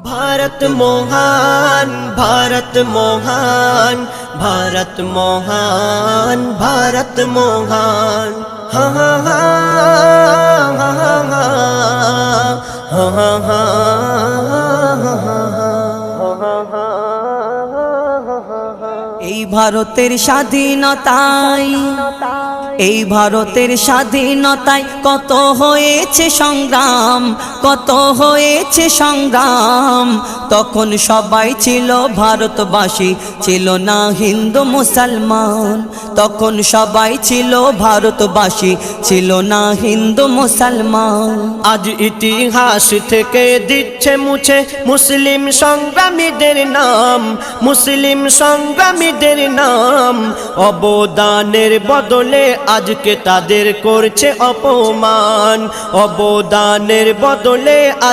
भारत महान भारत महान भारत महान भारत महान हा हा हा हा हा हा हा। এই ভারতের স্বাধীনতায় কত হয়েছে সংগ্রাম, কত হয়েছে সংগ্রাম। তখন সবাই ছিল ভারতবাসী, ছিল না হিন্দু মুসলমান। তখন সবাই ছিল ভারতবাসী, ছিল না হিন্দু মুসলমান। আজ ইতিহাস থেকে দিচ্ছে মুছে মুসলিম সংগ্রামীদের নাম, মুসলিম সংগ্রামীদের নাম। অবদানের বদলে আজকে তাদের করছে অপমান, অবদানের বদলে আজ